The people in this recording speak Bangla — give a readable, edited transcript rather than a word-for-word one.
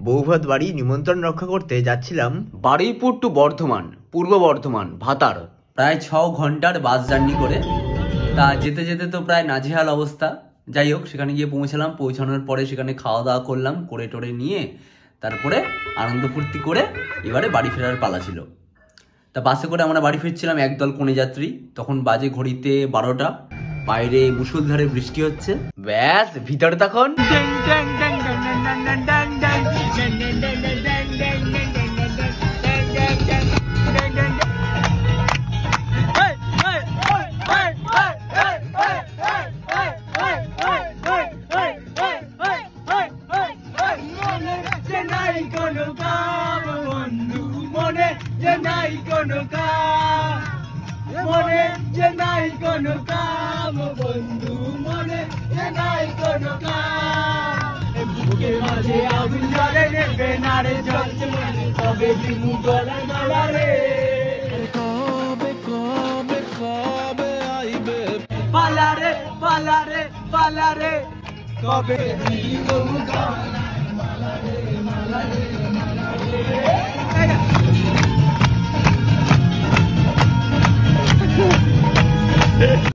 বৌভাত বাড়ি নিমন্ত্রণ রক্ষা করতে যাচ্ছিলাম বারুইপুর টু বর্ধমান, পূর্ব বর্ধমান ভাতার। প্রায় 6 ঘন্টার বাস জার্নি করে। তা যেতে যেতে তো প্রায় নাজেহাল অবস্থা। যাই হোক, সেখানে গিয়ে পৌঁছালাম। পৌঁছানোর পরে সেখানে খাওয়া দাওয়া করলাম, করে টোরে নিয়ে তারপরে আনন্দ ফুর্তি করে এবারে বাড়ি ফেরার পালা ছিল। তা বাসে করে আমরা বাড়ি ফিরছিলাম একদল কনে যাত্রী। তখন বাজে ঘড়িতে 12টা। বাইরে মুষলধারে বৃষ্টি হচ্ছে। ব্যাস ভিতরে তখন পালারে কবে